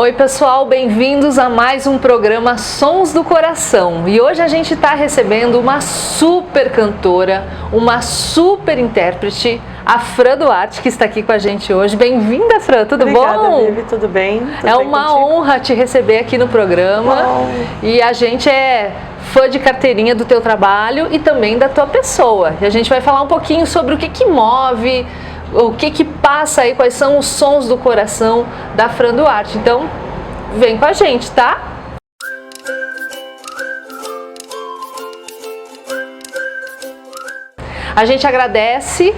Oi pessoal, bem-vindos a mais um programa Sons do Coração. E hoje a gente está recebendo uma super cantora, uma super intérprete, a Fran Duarte, que está aqui com a gente hoje. Bem-vinda, Fran, tudo Obrigada, bom? Vivi, tudo bem? Tudo é bem uma contigo? honra te receber aqui no programa. Bom. E a gente é fã de carteirinha do teu trabalho e também da tua pessoa. E a gente vai falar um pouquinho sobre o que move, o que passa aí, quais são os sons do coração da Fran Duarte. Então, vem com a gente, tá? A gente agradece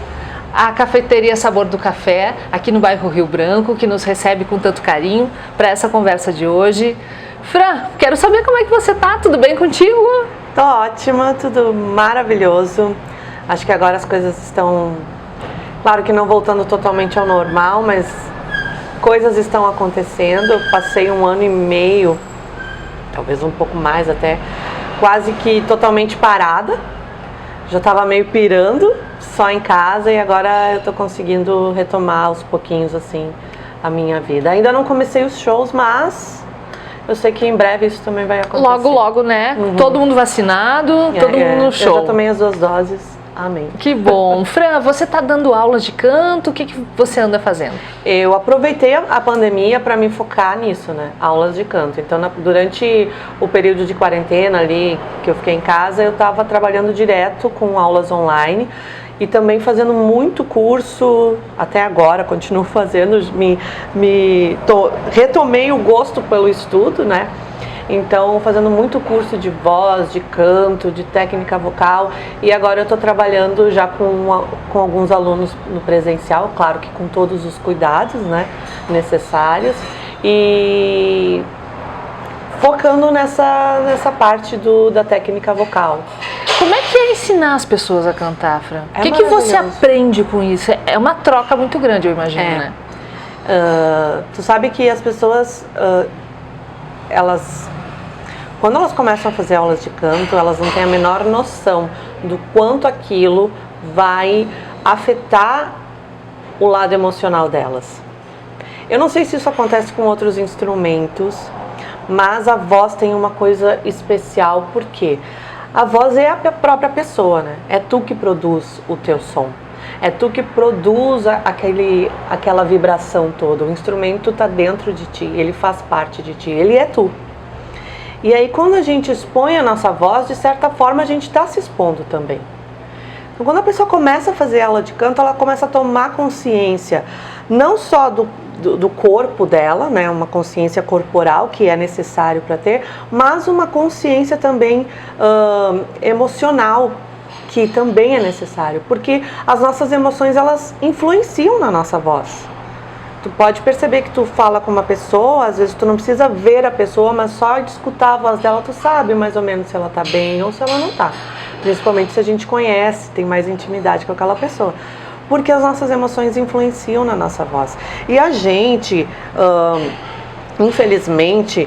a Cafeteria Sabor do Café, aqui no bairro Rio Branco, que nos recebe com tanto carinho para essa conversa de hoje. Fran, quero saber como é que você tá, tudo bem contigo? Tô ótima, tudo maravilhoso. Acho que agora as coisas estão, claro que não voltando totalmente ao normal, mas coisas estão acontecendo. Eu passei 1 ano e meio, talvez um pouco mais até, quase que totalmente parada. Já estava meio pirando, só em casa, e agora eu tô conseguindo retomar aos pouquinhos assim a minha vida. Ainda não comecei os shows, mas eu sei que em breve isso também vai acontecer. Logo, logo, né? Uhum. Todo mundo vacinado, todo mundo no show. Eu já tomei as 2 doses. Amém. Que bom. Fran, você tá dando aulas de canto? O que você anda fazendo? Eu aproveitei a pandemia para me focar nisso, né? Aulas de canto. Então, durante o período de quarentena ali, que eu fiquei em casa, eu estava trabalhando direto com aulas online e também fazendo muito curso, até agora, continuo fazendo, retomei o gosto pelo estudo, né? Então, fazendo muito curso de voz, de canto, de técnica vocal, e agora eu estou trabalhando já com alguns alunos no presencial, claro que com todos os cuidados, né, necessários, e focando nessa parte da técnica vocal. Como é que é ensinar as pessoas a cantar, Fran? É o que você aprende com isso? É uma troca muito grande, eu imagino, né? Tu sabe que as pessoas, quando elas começam a fazer aulas de canto, elas não têm a menor noção do quanto aquilo vai afetar o lado emocional delas. Eu não sei se isso acontece com outros instrumentos, mas a voz tem uma coisa especial, porque a voz é a própria pessoa, né? É tu que produz o teu som. É tu que produz aquela vibração toda. O instrumento está dentro de ti, ele faz parte de ti, ele é tu. E aí, quando a gente expõe a nossa voz, de certa forma a gente está se expondo também. Então, quando a pessoa começa a fazer aula de canto, ela começa a tomar consciência, não só do corpo dela, né, uma consciência corporal que é necessário para ter, mas uma consciência também emocional, que também é necessário, porque as nossas emoções, elas influenciam na nossa voz. Tu pode perceber que tu fala com uma pessoa, às vezes tu não precisa ver a pessoa, mas só de escutar a voz dela, tu sabe mais ou menos se ela tá bem ou se ela não tá. Principalmente se a gente conhece, tem mais intimidade com aquela pessoa. Porque as nossas emoções influenciam na nossa voz. E a gente, infelizmente,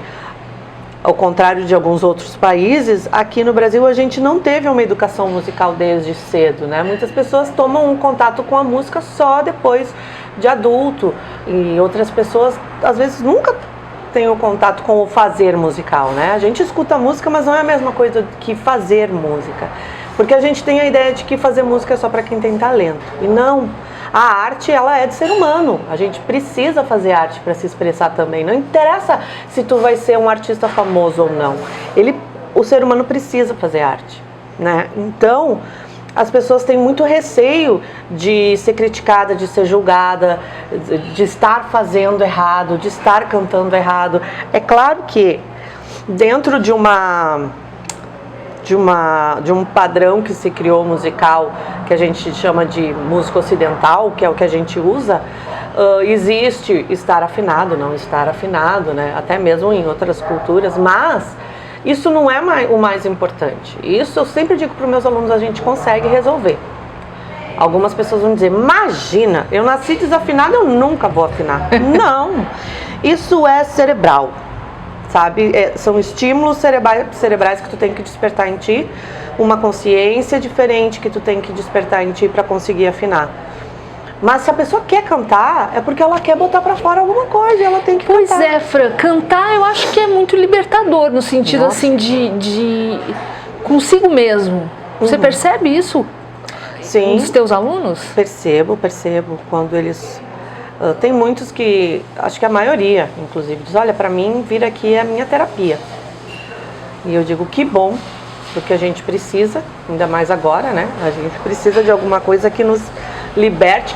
ao contrário de alguns outros países, aqui no Brasil a gente não teve uma educação musical desde cedo, né? Muitas pessoas tomam um contato com a música só depois de adulto, e outras pessoas às vezes nunca têm o contato com o fazer musical, né? A gente escuta música, mas não é a mesma coisa que fazer música, porque a gente tem a ideia de que fazer música é só para quem tem talento, e não. A arte, ela é de ser humano, a gente precisa fazer arte para se expressar também, não interessa se tu vai ser um artista famoso ou não, o ser humano precisa fazer arte, né? Então, as pessoas têm muito receio de ser criticada, de ser julgada, de estar fazendo errado, de estar cantando errado. É claro que dentro de um padrão que se criou musical, que a gente chama de música ocidental, que é o que a gente usa, existe estar afinado, não estar afinado, né? Até mesmo em outras culturas, mas isso não é o mais importante. Isso eu sempre digo para os meus alunos, a gente consegue resolver. Algumas pessoas vão dizer, imagina, eu nasci desafinada, eu nunca vou afinar. Não, isso é cerebral, sabe? São estímulos cerebrais que tu tem que despertar em ti, uma consciência diferente que tu tem que despertar em ti para conseguir afinar. Mas se a pessoa quer cantar, é porque ela quer botar pra fora alguma coisa, ela tem que Pois cantar. é, Fran, cantar eu acho que é muito libertador, no sentido Nossa. assim de consigo mesmo. Você percebe isso Sim, nos teus alunos? percebo. Quando eles... tem muitos que, acho que a maioria, inclusive, diz, olha, pra mim, vir aqui é a minha terapia. E eu digo, que bom, porque a gente precisa, ainda mais agora, né? A gente precisa de alguma coisa que nos liberte,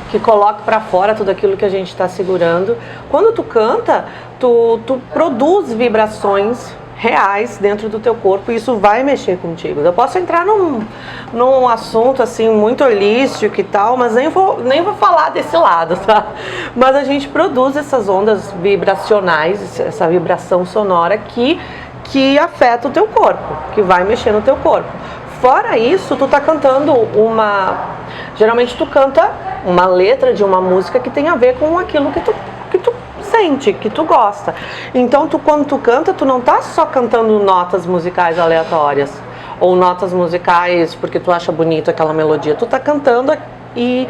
que coloque pra fora tudo aquilo que a gente está segurando. Quando tu canta, tu produz vibrações reais dentro do teu corpo e isso vai mexer contigo. Eu posso entrar num assunto assim muito holístico e tal, mas nem vou falar desse lado, tá? Mas a gente produz essas ondas vibracionais, essa vibração sonora que afeta o teu corpo, que vai mexer no teu corpo. Fora isso, tu tá cantando geralmente tu canta uma letra de uma música que tem a ver com aquilo que tu sente, que tu gosta. Então, quando tu canta, tu não tá só cantando notas musicais aleatórias ou notas musicais porque tu acha bonito aquela melodia. Tu tá cantando e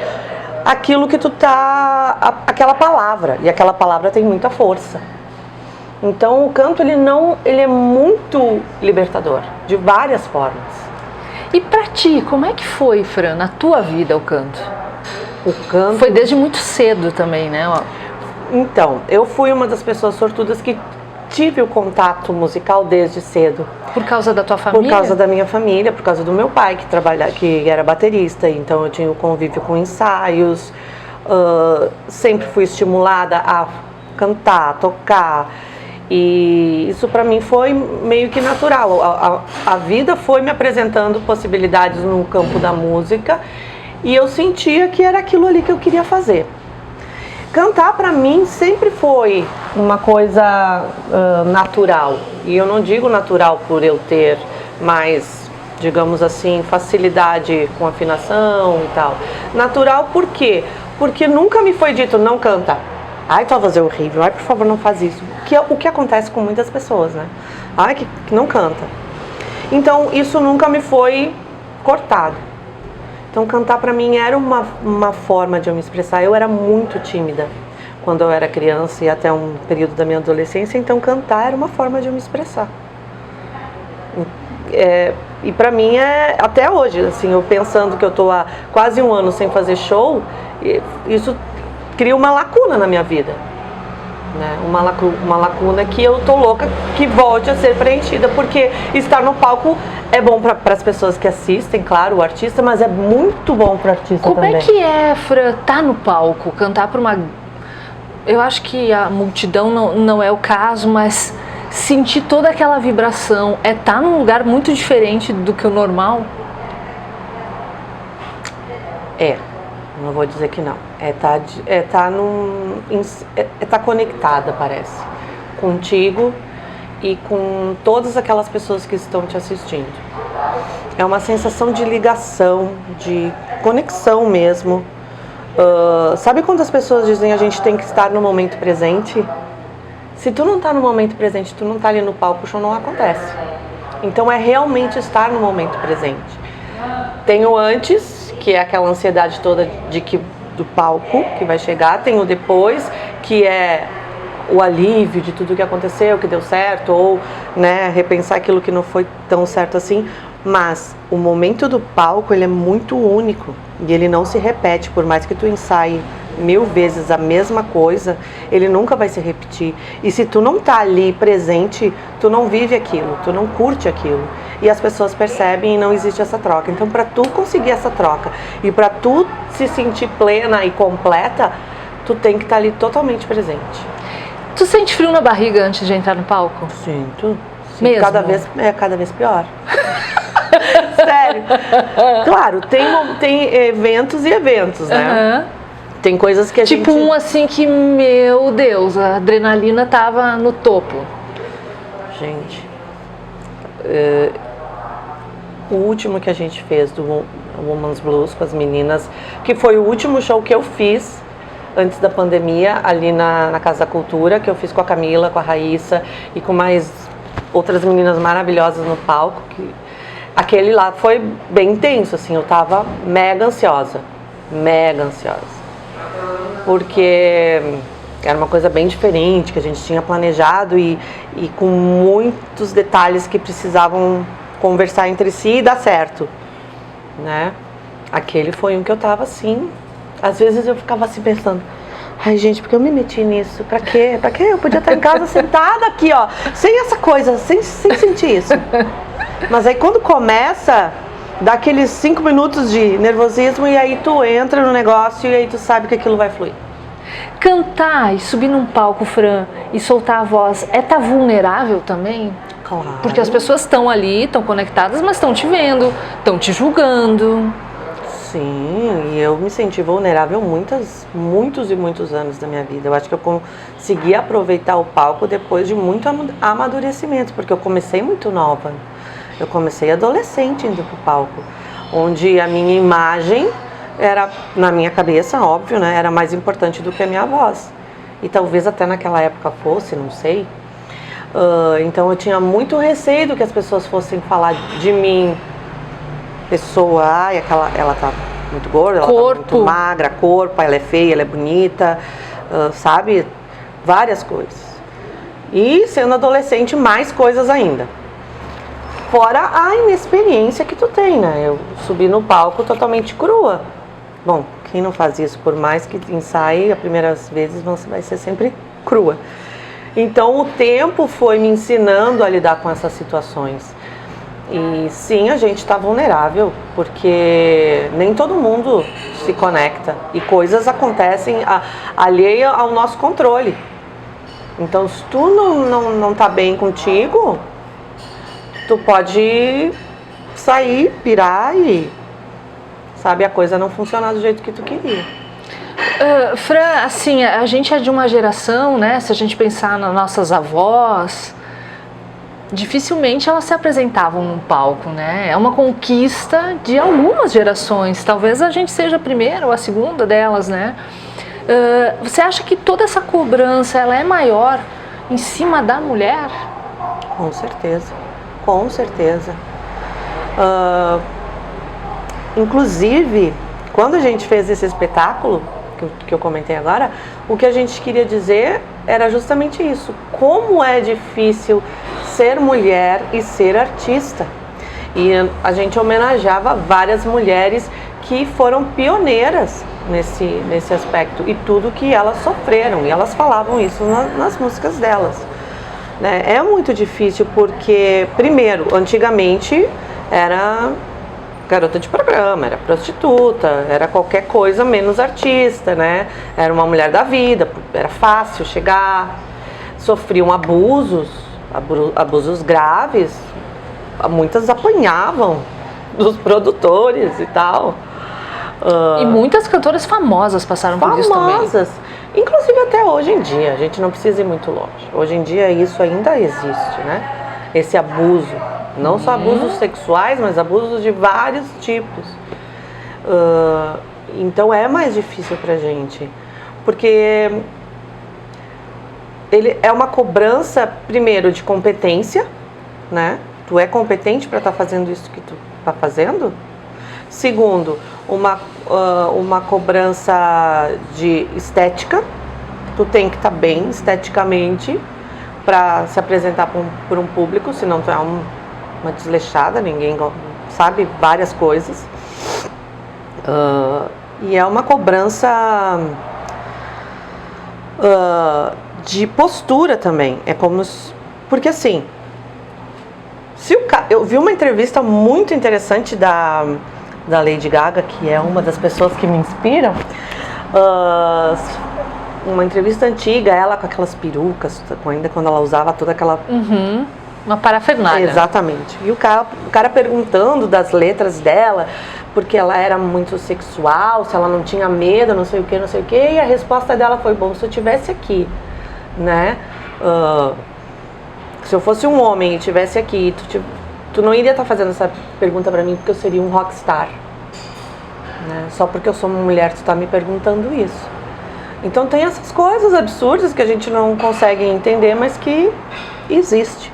aquilo que tu tá... aquela palavra. E aquela palavra tem muita força. Então, o canto, ele é muito libertador, de várias formas. E pra ti, como é que foi, Fran, na tua vida o canto? O canto... Foi desde muito cedo também, né? Então, eu fui uma das pessoas sortudas que tive o contato musical desde cedo. Por causa da tua família? Por causa da minha família, por causa do meu pai, que era baterista, então eu tinha o convívio com ensaios, sempre fui estimulada a cantar, tocar, e isso para mim foi meio que natural. A vida foi me apresentando possibilidades no campo da música e eu sentia que era aquilo ali que eu queria fazer. Cantar para mim sempre foi uma coisa natural, e eu não digo natural por eu ter mais, digamos assim, facilidade com afinação e tal. Natural por quê? Porque nunca me foi dito, não canta. Ai, tua voz é horrível, ai, por favor, não faz isso. Que é o que acontece com muitas pessoas, né? Ai, que não canta. Então, isso nunca me foi cortado. Então, cantar pra mim era uma forma de eu me expressar. Eu era muito tímida quando eu era criança e até um período da minha adolescência. Então, cantar era uma forma de eu me expressar. E pra mim, até hoje, assim, eu pensando que eu tô há quase um ano sem fazer show, isso cria uma lacuna na minha vida. Né? Uma lacuna que eu tô louca que volte a ser preenchida, porque estar no palco é bom para as pessoas que assistem, claro, o artista, mas é muito bom para o artista também. Como é que é, Fran, tá no palco, cantar para uma... Eu acho que a multidão não é o caso, mas sentir toda aquela vibração, tá num lugar muito diferente do que o normal? Não vou dizer que não. Tá conectada, parece, contigo e com todas aquelas pessoas que estão te assistindo. É uma sensação de ligação, de conexão mesmo. Sabe quando as pessoas dizem a gente tem que estar no momento presente? Se tu não tá no momento presente, tu não tá ali no palco, o show não acontece. Então é realmente estar no momento presente. Tem o antes, que é aquela ansiedade toda do palco que vai chegar. Tem o depois, que é o alívio de tudo que aconteceu, que deu certo, ou né, repensar aquilo que não foi tão certo assim. Mas o momento do palco, ele é muito único e ele não se repete, por mais que tu ensaie 1000 vezes a mesma coisa, ele nunca vai se repetir. E se tu não tá ali presente, tu não vive aquilo, tu não curte aquilo. E as pessoas percebem e não existe essa troca. Então, para tu conseguir essa troca e para tu se sentir plena e completa, tu tem que estar ali totalmente presente. Tu sente frio na barriga antes de entrar no palco? Sinto. Mesmo? Cada vez pior. Sério. Claro, tem eventos e eventos, né? Uhum. Tem coisas que a gente... Tipo um assim que, meu Deus, a adrenalina tava no topo. Gente, o último que a gente fez do Woman's Blues com as meninas, que foi o último show que eu fiz antes da pandemia, ali na Casa da Cultura, que eu fiz com a Camila, com a Raíssa e com mais outras meninas maravilhosas no palco. Aquele lá foi bem intenso, assim, eu tava mega ansiosa. mega ansiosa. Porque era uma coisa bem diferente, que a gente tinha planejado e com muitos detalhes que precisavam conversar entre si e dar certo, né? Aquele foi um que eu tava assim, às vezes eu ficava assim pensando, ai gente, por que eu me meti nisso? Pra quê? Pra quê? Eu podia estar em casa sentada aqui, ó, sem essa coisa, sem sentir isso. Mas aí quando começa, dá aqueles 5 minutos de nervosismo e aí tu entra no negócio e aí tu sabe que aquilo vai fluir. Cantar e subir num palco, Fran, e soltar a voz, é estar vulnerável também? Claro. Porque as pessoas estão ali, estão conectadas, mas estão te vendo, estão te julgando. Sim, e eu me senti vulnerável muitos anos da minha vida. Eu acho que eu consegui aproveitar o palco depois de muito amadurecimento, porque eu comecei muito nova. Eu comecei adolescente indo pro palco, onde a minha imagem era, na minha cabeça, óbvio, né, era mais importante do que a minha voz. E talvez até naquela época fosse, não sei. Então eu tinha muito receio do que as pessoas fossem falar de mim. Pessoa, ai, ela tá muito gorda, ela tá muito magra, corpo, ela é feia, ela é bonita, sabe? Várias coisas. E sendo adolescente, mais coisas ainda. Fora a inexperiência que tu tem, né? Eu subi no palco totalmente crua. Bom, quem não faz isso, por mais que ensaie, as primeiras vezes vai ser sempre crua. Então o tempo foi me ensinando a lidar com essas situações. E sim, a gente está vulnerável, porque nem todo mundo se conecta e coisas acontecem alheia ao nosso controle. Então, se tu não tá bem contigo, tu pode sair, pirar e, sabe, a coisa não funcionar do jeito que tu queria. Fran, assim, a gente é de uma geração, né, se a gente pensar nas nossas avós, dificilmente elas se apresentavam num palco, né? É uma conquista de algumas gerações. Talvez a gente seja a primeira ou a segunda delas, né? Você acha que toda essa cobrança ela é maior em cima da mulher? Com certeza, com certeza. Inclusive, quando a gente fez esse espetáculo que eu comentei agora, o que a gente queria dizer era justamente isso. Como é difícil ser mulher e ser artista. E a gente homenageava várias mulheres que foram pioneiras nesse aspecto e tudo que elas sofreram, e elas falavam isso nas músicas delas, né? É muito difícil porque, primeiro, antigamente era garota de programa, era prostituta, era qualquer coisa menos artista, né? Era uma mulher da vida, era fácil chegar, sofriam abusos graves, muitas apanhavam dos produtores e tal. E muitas cantoras famosas passaram por isso também. Famosas, inclusive até hoje em dia, a gente não precisa ir muito longe. Hoje em dia isso ainda existe, né? Esse abuso, não só abusos sexuais, mas abusos de vários tipos. Então é mais difícil pra gente, porque ele é uma cobrança, primeiro, de competência, né? Tu é competente para estar fazendo isso que tu tá fazendo. Segundo, uma cobrança de estética. Tu tem que estar bem esteticamente para se apresentar para um público, senão tu é uma desleixada, ninguém sabe várias coisas. E é uma cobrança de postura também. É como porque assim, eu vi uma entrevista muito interessante da Lady Gaga, que é uma das pessoas que me inspiram. Uma entrevista antiga, ela com aquelas perucas, ainda quando ela usava toda aquela... Uma parafernália. Exatamente. E o cara perguntando das letras dela, porque ela era muito sexual, se ela não tinha medo, não sei o que, e a resposta dela foi, bom, se eu estivesse aqui, né, se eu fosse um homem e estivesse aqui, tu não iria estar fazendo essa pergunta pra mim porque eu seria um rockstar, né, só porque eu sou uma mulher tu tá me perguntando isso. Então tem essas coisas absurdas que a gente não consegue entender, mas que existe.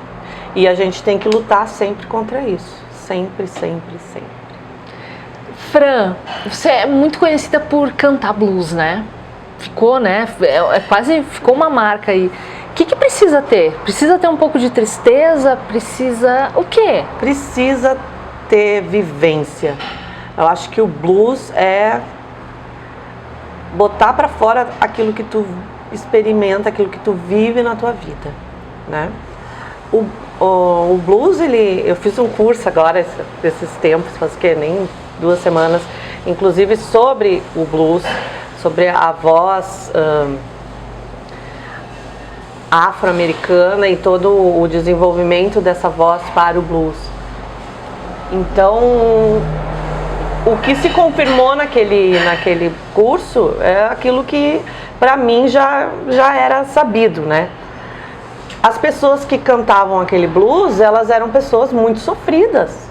E a gente tem que lutar sempre contra isso. Sempre, sempre, sempre. Fran, você é muito conhecida por cantar blues, né? Ficou, né? Quase ficou uma marca aí. O que precisa ter? Precisa ter um pouco de tristeza? Precisa o quê? Precisa ter vivência. Eu acho que o blues é botar pra fora aquilo que tu experimenta, aquilo que tu vive na tua vida, né? O blues, eu fiz um curso agora, esses tempos, faz que nem 2 semanas, inclusive sobre o blues, sobre a voz afro-americana e todo o desenvolvimento dessa voz para o blues. Então, o que se confirmou naquele curso é aquilo que para mim já era sabido, né? As pessoas que cantavam aquele blues, elas eram pessoas muito sofridas.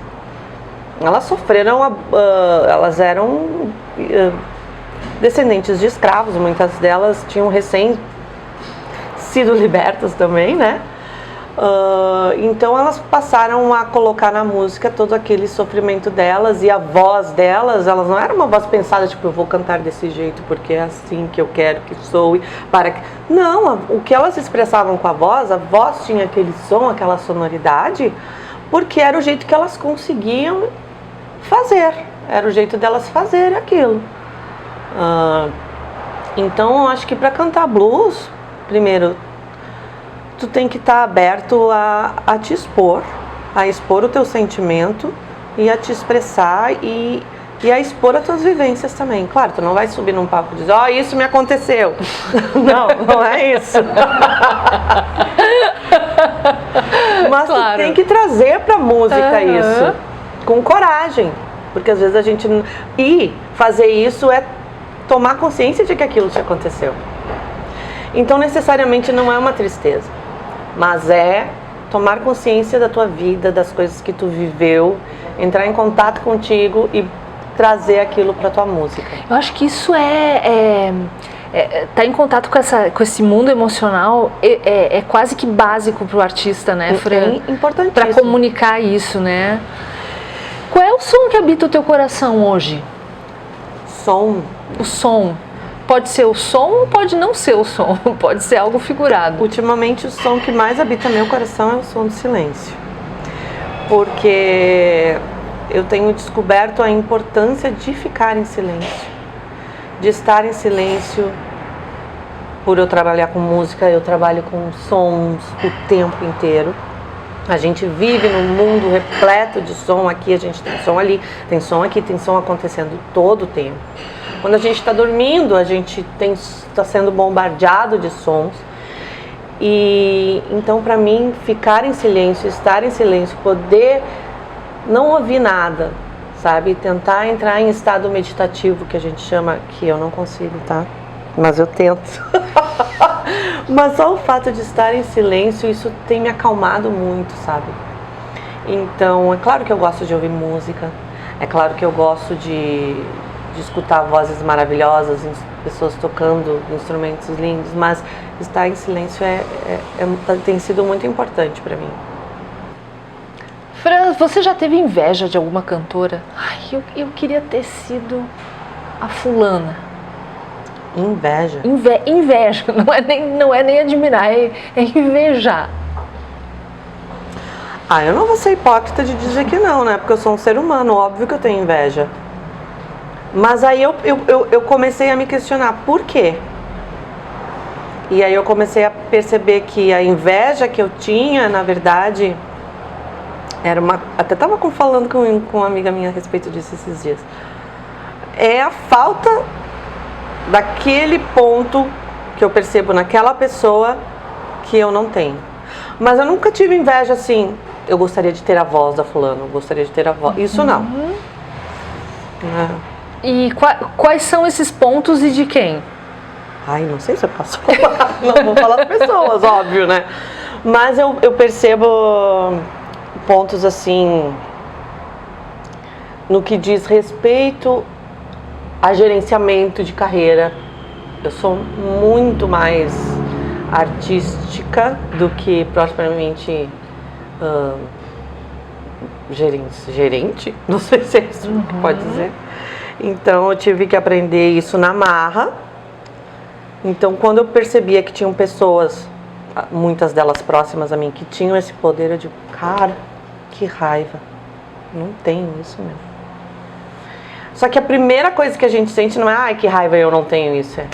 Elas sofreram, elas eram descendentes de escravos, muitas delas tinham recém sido libertas também, né? Então elas passaram a colocar na música todo aquele sofrimento delas, e a voz delas, elas não era uma voz pensada, tipo, eu vou cantar desse jeito porque é assim que eu quero que soe, para que... Não, o que elas expressavam com a voz tinha aquele som, aquela sonoridade, porque era o jeito que elas conseguiam fazer, era o jeito delas fazerem aquilo. Então eu acho que para cantar blues, primeiro, tu tem que estar aberto a te expor, a expor o teu sentimento e a te expressar e a expor as tuas vivências também. Claro, tu não vai subir num palco e dizer, isso me aconteceu. Não é isso. Mas claro, tu tem que trazer pra música isso, com coragem. Porque às vezes a gente... E fazer isso é tomar consciência de que aquilo te aconteceu. Então necessariamente não é uma tristeza, mas é tomar consciência da tua vida, das coisas que tu viveu, entrar em contato contigo e trazer aquilo para tua música. Eu acho que isso tá em contato com esse mundo emocional é quase que básico para o artista, né, Fran? É importantíssimo. Para comunicar isso, né? Qual é o som que habita o teu coração hoje? Som? O som. Pode ser o som ou pode não ser o som, pode ser algo figurado. Ultimamente o som que mais habita meu coração é o som do silêncio. Porque eu tenho descoberto a importância de ficar em silêncio, de estar em silêncio. Por eu trabalhar com música, eu trabalho com sons o tempo inteiro. A gente vive num mundo repleto de som, aqui a gente tem som ali, tem som aqui, tem som acontecendo todo o tempo. Quando a gente está dormindo, a gente está sendo bombardeado de sons. E então, para mim, ficar em silêncio, estar em silêncio, poder não ouvir nada, sabe? Tentar entrar em estado meditativo, que a gente chama, que eu não consigo, tá? Mas eu tento. Mas só o fato de estar em silêncio, isso tem me acalmado muito, sabe? Então, é claro que eu gosto de ouvir música, é claro que eu gosto de escutar vozes maravilhosas, pessoas tocando instrumentos lindos, mas estar em silêncio tem sido muito importante para mim. Fran, você já teve inveja de alguma cantora? Ai, eu queria ter sido a fulana. Inveja? Inveja, não é nem admirar, é invejar. Eu não vou ser hipócrita de dizer que não, né? Porque eu sou um ser humano, óbvio que eu tenho inveja. Mas aí eu comecei a me questionar, por quê? E aí eu comecei a perceber que a inveja que eu tinha, na verdade, era uma... Até estava falando com uma amiga minha a respeito disso esses dias. É a falta daquele ponto que eu percebo naquela pessoa que eu não tenho. Mas eu nunca tive inveja assim, eu gostaria de ter a voz da fulana, eu gostaria de ter a voz... Isso não. E quais são esses pontos e de quem? Não sei se eu posso falar, não vou falar das pessoas, óbvio, né? Mas eu percebo pontos assim, no que diz respeito a gerenciamento de carreira. Eu sou muito mais artística do que propriamente gerente, não sei se é isso que pode dizer. Então eu tive que aprender isso na marra. Então quando eu percebia que tinham pessoas, muitas delas próximas a mim, que tinham esse poder, eu digo, cara, que raiva. Não tenho isso mesmo. Só que a primeira coisa que a gente sente não é, ai, que raiva, eu não tenho isso. É,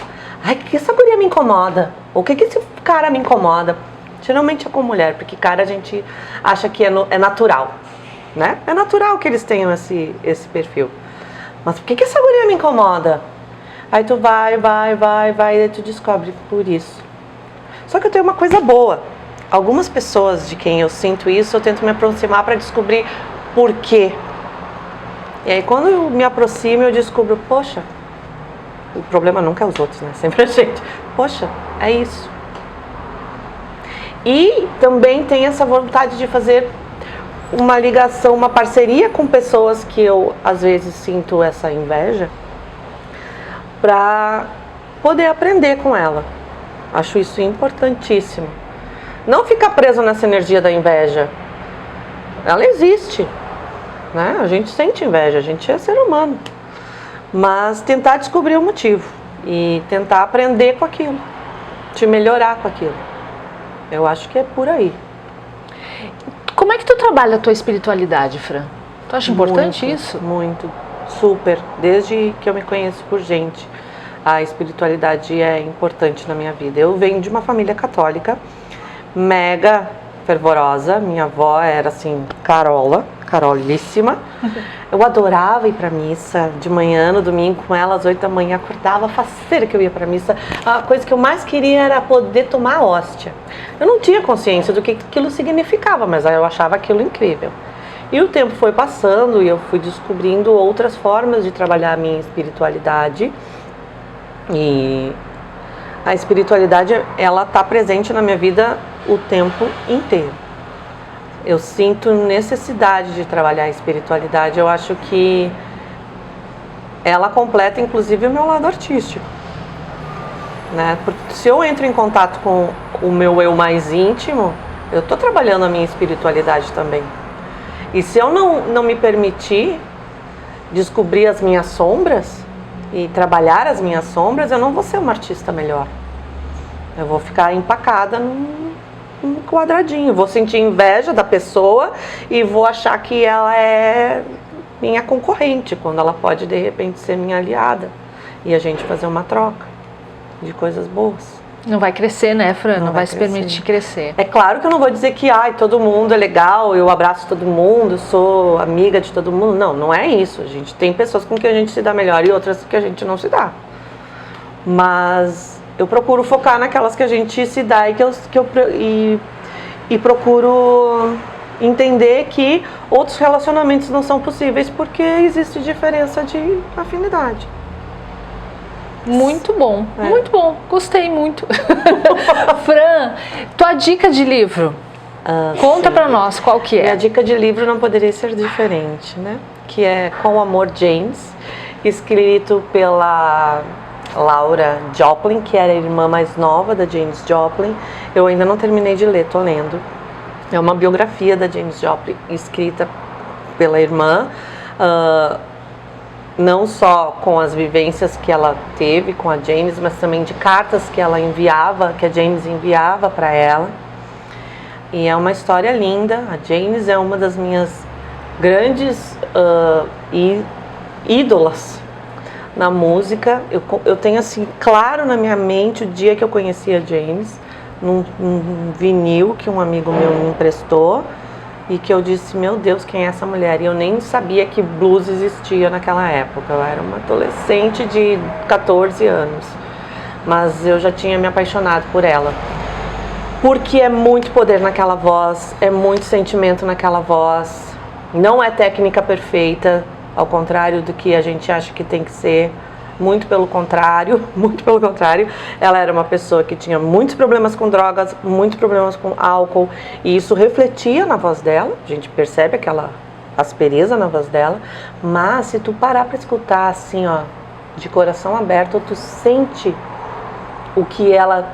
ai, que essa guria me incomoda. Ou que esse cara me incomoda. Geralmente é com mulher, porque cara a gente acha que é natural, né? É natural que eles tenham esse perfil. Mas por que essa guria me incomoda? Aí tu vai, e tu descobre por isso. Só que eu tenho uma coisa boa. Algumas pessoas de quem eu sinto isso, eu tento me aproximar para descobrir por quê. E aí quando eu me aproximo, eu descubro, poxa, o problema nunca é os outros, né? Sempre a gente. Poxa, é isso. E também tem essa vontade de fazer uma ligação, uma parceria com pessoas que eu às vezes sinto essa inveja, para poder aprender com ela. Acho isso importantíssimo. Não ficar preso nessa energia da inveja. Ela existe, né? A gente sente inveja, a gente é ser humano. Mas tentar descobrir o motivo e tentar aprender com aquilo, te melhorar com aquilo. Eu acho que é por aí. Como é que tu trabalha a tua espiritualidade, Fran? Tu acha importante isso? Muito, super. Desde que eu me conheço por gente, a espiritualidade é importante na minha vida. Eu venho de uma família católica, mega fervorosa. Minha avó era assim, carolíssima. Eu adorava ir pra missa de manhã, no domingo, com ela às 8 da manhã, acordava faceira que eu ia pra missa. A coisa que eu mais queria era poder tomar hóstia. Eu não tinha consciência do que aquilo significava, mas eu achava aquilo incrível. E o tempo foi passando e eu fui descobrindo outras formas de trabalhar a minha espiritualidade. E a espiritualidade, ela está presente na minha vida o tempo inteiro. Eu sinto necessidade de trabalhar a espiritualidade. Eu acho que ela completa, inclusive, o meu lado artístico, né? Porque se eu entro em contato com o meu eu mais íntimo, eu estou trabalhando a minha espiritualidade também. E se eu não me permitir descobrir as minhas sombras e trabalhar as minhas sombras, eu não vou ser uma artista melhor. Eu vou ficar empacada num quadradinho, vou sentir inveja da pessoa e vou achar que ela é minha concorrente, quando ela pode de repente ser minha aliada e a gente fazer uma troca de coisas boas. Não vai crescer, né, Fran? Não vai se permitir crescer. É claro que eu não vou dizer que todo mundo é legal, eu abraço todo mundo, sou amiga de todo mundo. Não, não é isso. A gente tem pessoas com quem a gente se dá melhor e outras que a gente não se dá. Mas eu procuro focar naquelas que a gente se dá e procuro entender que outros relacionamentos não são possíveis porque existe diferença de afinidade. Muito bom, muito bom, gostei muito. Fran, tua dica de livro, conta pra nós qual que é. Minha dica de livro não poderia ser diferente, né? Que é Com Amor, James, escrito pela Laura Joplin, que era a irmã mais nova da Janis Joplin. Eu ainda não terminei de ler, tô lendo. É uma biografia da Janis Joplin, escrita pela irmã, não só com as vivências que ela teve com a Janis, mas também de cartas que ela enviava, que a Janis enviava para ela. E é uma história linda. A Janis é uma das minhas grandes ídolas na música. Eu tenho assim claro na minha mente o dia que eu conheci a Janis, num vinil que um amigo meu me emprestou. E que eu disse, meu Deus, quem é essa mulher? E eu nem sabia que blues existia naquela época. Eu era uma adolescente de 14 anos. Mas eu já tinha me apaixonado por ela. Porque é muito poder naquela voz, é muito sentimento naquela voz. Não é técnica perfeita, ao contrário do que a gente acha que tem que ser. Muito pelo contrário. Ela era uma pessoa que tinha muitos problemas com drogas, muitos problemas com álcool, e isso refletia na voz dela. A gente percebe aquela aspereza na voz dela, mas se tu parar para escutar assim, ó, de coração aberto, tu sente o que ela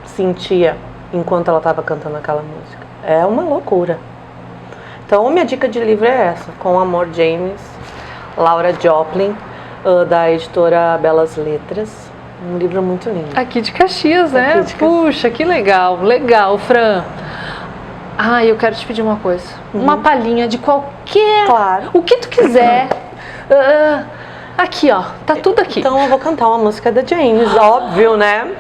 sentia enquanto ela estava cantando aquela música. É uma loucura. Então, minha dica de livro é essa, Com Amor, James, Laura Joplin. da editora Belas Letras. Um livro muito lindo. Aqui de Caxias, né? Aqui de Caxias. Puxa, que legal. Legal, Fran. Ah, eu quero te pedir uma coisa. Uma palhinha de qualquer... Claro. O que tu quiser. Aqui, ó. Tá tudo aqui. Então eu vou cantar uma música da James, óbvio, né?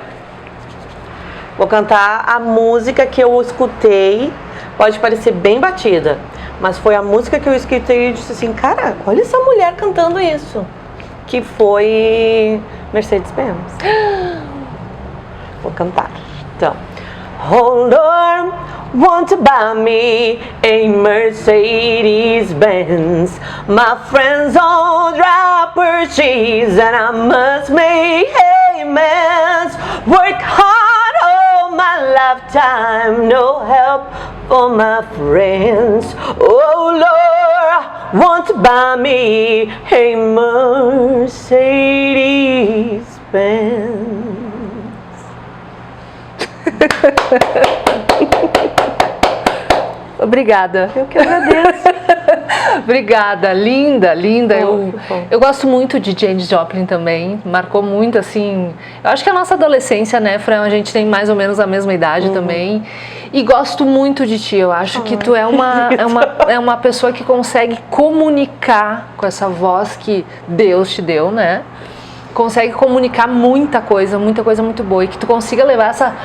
Vou cantar a música que eu escutei. Pode parecer bem batida, mas foi a música que eu escutei e disse assim, cara, olha essa mulher cantando isso. Que foi Mercedes-Benz. Vou cantar. Então. Oh Lord, want to buy me a Mercedes-Benz. My friends all drive purchase and I must make amends. Work hard all my lifetime, no help for my friends. Oh Lord, want to buy me a Mercedes-Benz. Obrigada. Eu que agradeço. Obrigada, linda, linda. Oh, eu gosto muito de Janis Joplin também. Marcou muito, assim. Eu acho que a nossa adolescência, né, Fran? A gente tem mais ou menos a mesma idade também. E gosto muito de ti. Eu acho que tu é uma pessoa que consegue comunicar com essa voz que Deus te deu, né? Consegue comunicar muita coisa muito boa. E que tu consiga levar essa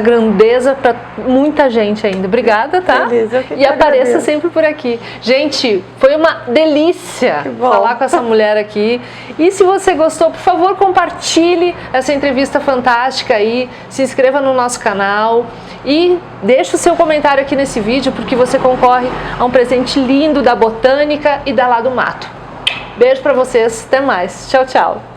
grandeza para muita gente ainda. Obrigada, tá? Feliz, eu que e apareça agradeço. sempre por aqui. Gente, foi uma delícia falar com essa mulher aqui. E se você gostou, por favor, compartilhe essa entrevista fantástica aí. Se inscreva no nosso canal e deixe o seu comentário aqui nesse vídeo, porque você concorre a um presente lindo da Botânica e da Lá do Mato. Beijo para vocês, até mais. Tchau, tchau.